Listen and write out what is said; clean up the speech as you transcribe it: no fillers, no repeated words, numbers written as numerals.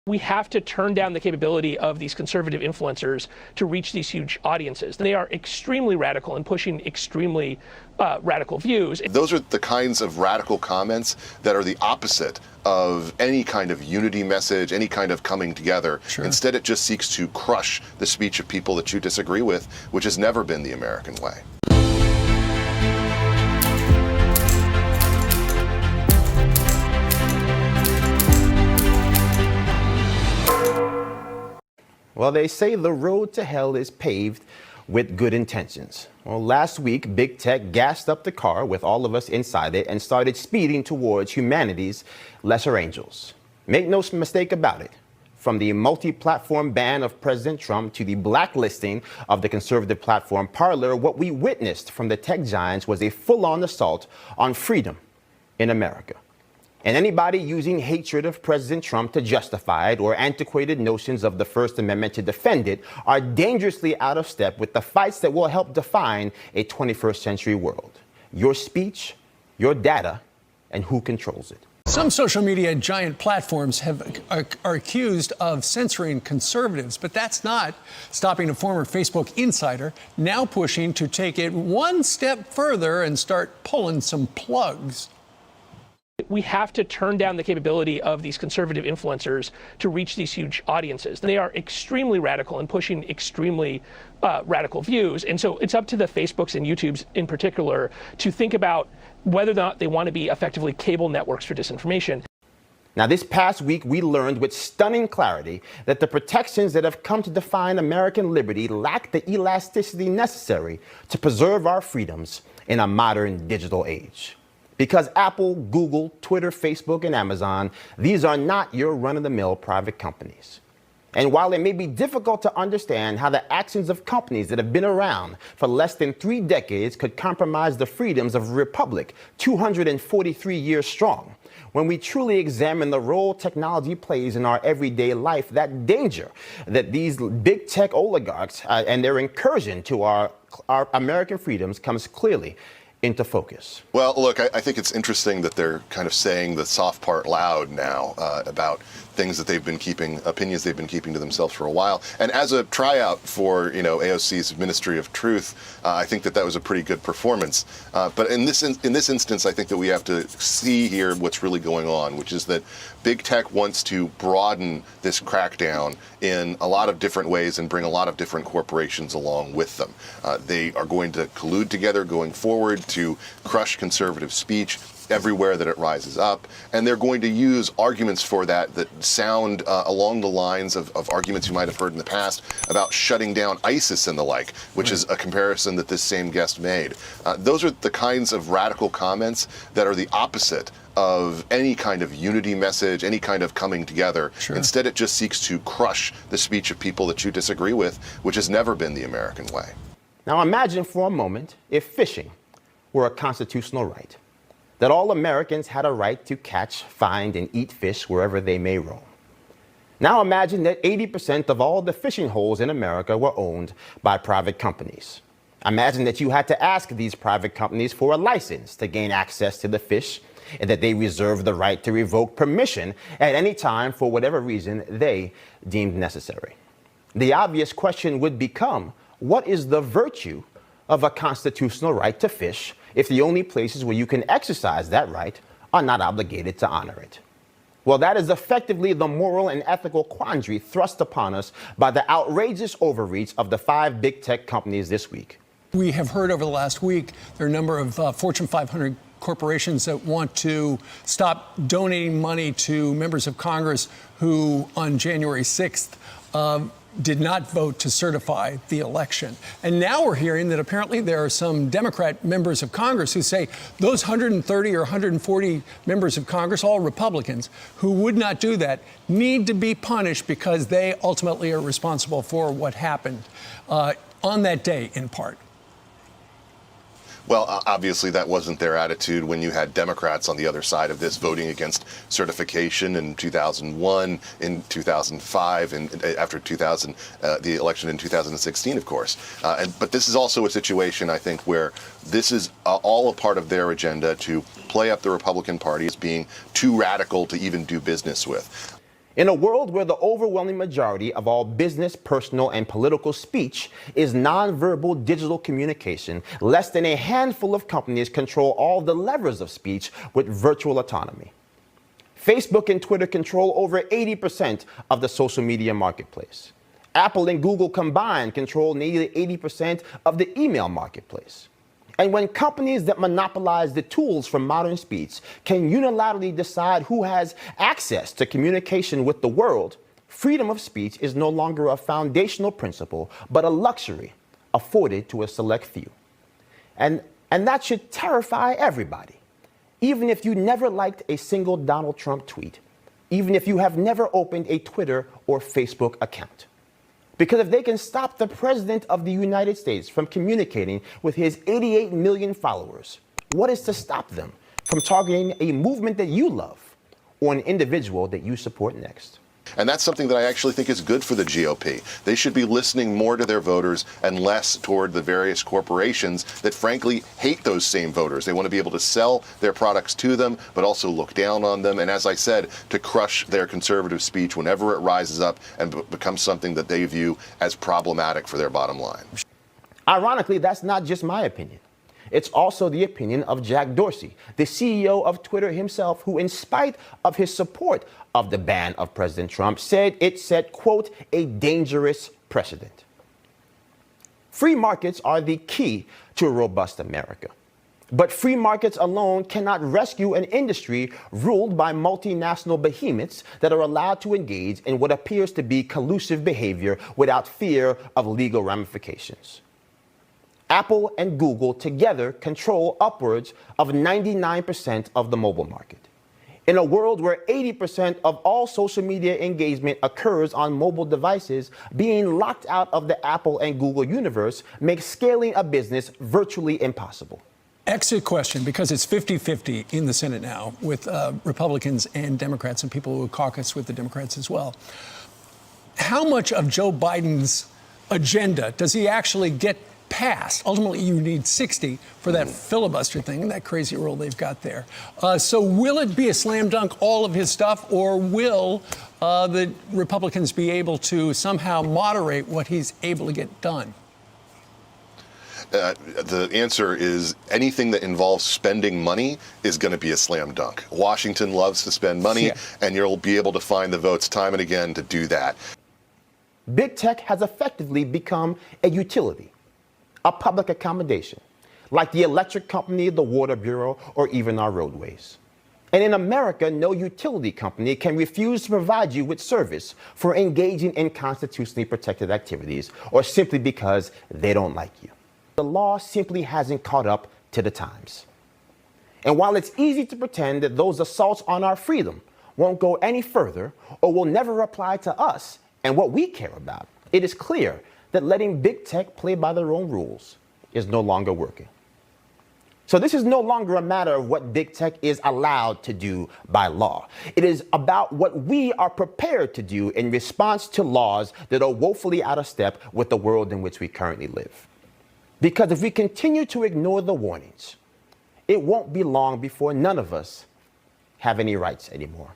We have to turn down the capability of these conservative influencers to reach these huge audiences. They are extremely radical and pushing extremely radical views. Those are the kinds of radical comments that are the opposite of any kind of unity message, any kind of coming together. Sure. Instead, it just seeks to crush the speech of people that you disagree with, which has never been the American way. Well, they say the road to hell is paved with good intentions. Well, last week, big tech gassed up the car with all of us inside it and started speeding towards humanity's lesser angels. Make no mistake about it. From the multi-platform ban of President Trump to the blacklisting of the conservative platform Parlor, what we witnessed from the tech giants was a full-on assault on freedom in America. And anybody using hatred of President Trump to justify it or antiquated notions of the First Amendment to defend it are dangerously out of step with the fights that will help define a 21st century world. Your speech, your data, and who controls it. Some social media giant platforms are accused of censoring conservatives, but that's not stopping a former Facebook insider now pushing to take it one step further and start pulling some plugs. We have to turn down the capability of these conservative influencers to reach these huge audiences. They are extremely radical and pushing extremely radical views. And so it's up to the Facebooks and YouTubes in particular to think about whether or not they want to be effectively cable networks for disinformation. Now, this past week, we learned with stunning clarity that the protections that have come to define American liberty lack the elasticity necessary to preserve our freedoms in a modern digital age. Because Apple, Google, Twitter, Facebook, and Amazon, these are not your run-of-the-mill private companies. And while it may be difficult to understand how the actions of companies that have been around for less than 3 decades could compromise the freedoms of a republic 243 years strong, when we truly examine the role technology plays in our everyday life, that danger that these big tech oligarchs and their incursion to our American freedoms comes clearly into focus. Well, look, I think it's interesting that they're kind of saying the soft part loud now about things that they've been keeping, opinions they've been keeping to themselves for a while. And as a tryout for, AOC's Ministry of Truth, I think that was a pretty good performance. But in this instance, I think that we have to see here what's really going on, which is that big tech wants to broaden this crackdown in a lot of different ways and bring a lot of different corporations along with them. They are going to collude together going forward to crush conservative speech everywhere that it rises up, and they're going to use arguments for that sound along the lines of arguments you might have heard in the past about shutting down ISIS and the like, which is a comparison that this same guest made. Those are the kinds of radical comments that are the opposite of any kind of unity message, any kind of coming together. Sure. Instead, it just seeks to crush the speech of people that you disagree with, which has never been the American way. Now imagine for a moment if fishing were a constitutional right, that all Americans had a right to catch, find, and eat fish wherever they may roam. Now imagine that 80% of all the fishing holes in America were owned by private companies. Imagine that you had to ask these private companies for a license to gain access to the fish, and that they reserved the right to revoke permission at any time for whatever reason they deemed necessary. The obvious question would become, what is the virtue of a constitutional right to fish if the only places where you can exercise that right are not obligated to honor it? Well, that is effectively the moral and ethical quandary thrust upon us by the outrageous overreach of the 5 big tech companies this week. We have heard over the last week there are a number of Fortune 500 corporations that want to stop donating money to members of Congress who on January 6th did not vote to certify the election. And now we're hearing that apparently there are some Democrat members of Congress who say those 130 or 140 members of Congress, all Republicans, who would not do that, need to be punished because they ultimately are responsible for what happened on that day, in part. Well, obviously that wasn't their attitude when you had Democrats on the other side of this voting against certification in 2001, in 2005, and after the election in 2016, of course. But this is also a situation, I think, where this is all a part of their agenda to play up the Republican Party as being too radical to even do business with. In a world where the overwhelming majority of all business, personal, and political speech is nonverbal digital communication, less than a handful of companies control all the levers of speech with virtual autonomy. Facebook and Twitter control over 80% of the social media marketplace. Apple and Google combined control nearly 80% of the email marketplace. And when companies that monopolize the tools for modern speech can unilaterally decide who has access to communication with the world, freedom of speech is no longer a foundational principle, but a luxury afforded to a select few. And that should terrify everybody, even if you never liked a single Donald Trump tweet, even if you have never opened a Twitter or Facebook account. Because if they can stop the President of the United States from communicating with his 88 million followers, what is to stop them from targeting a movement that you love or an individual that you support next? And that's something that I actually think is good for the GOP. They should be listening more to their voters and less toward the various corporations that frankly hate those same voters. They want to be able to sell their products to them, but also look down on them. And as I said, to crush their conservative speech whenever it rises up and becomes something that they view as problematic for their bottom line. Ironically, that's not just my opinion. It's also the opinion of Jack Dorsey, the CEO of Twitter himself, who, in spite of his support of the ban of President Trump, said it set, quote, a dangerous precedent. Free markets are the key to a robust America. But free markets alone cannot rescue an industry ruled by multinational behemoths that are allowed to engage in what appears to be collusive behavior without fear of legal ramifications. Apple and Google together control upwards of 99% of the mobile market. In a world where 80% of all social media engagement occurs on mobile devices, being locked out of the Apple and Google universe makes scaling a business virtually impossible. Exit question, because it's 50-50 in the Senate now with Republicans and Democrats and people who caucus with the Democrats as well. How much of Joe Biden's agenda does he actually get passed? Ultimately, you need 60 for that filibuster thing and that crazy rule they've got there. So will it be a slam dunk, all of his stuff, or will the Republicans be able to somehow moderate what he's able to get done? The answer is anything that involves spending money is going to be a slam dunk. Washington loves to spend money, and you'll be able to find the votes time and again to do that. Big tech has effectively become a utility, a public accommodation, like the electric company, the water bureau, or even our roadways. And in America, no utility company can refuse to provide you with service for engaging in constitutionally protected activities or simply because they don't like you. The law simply hasn't caught up to the times. And while it's easy to pretend that those assaults on our freedom won't go any further or will never apply to us and what we care about, it is clear that letting big tech play by their own rules is no longer working. So this is no longer a matter of what big tech is allowed to do by law. It is about what we are prepared to do in response to laws that are woefully out of step with the world in which we currently live. Because if we continue to ignore the warnings, it won't be long before none of us have any rights anymore.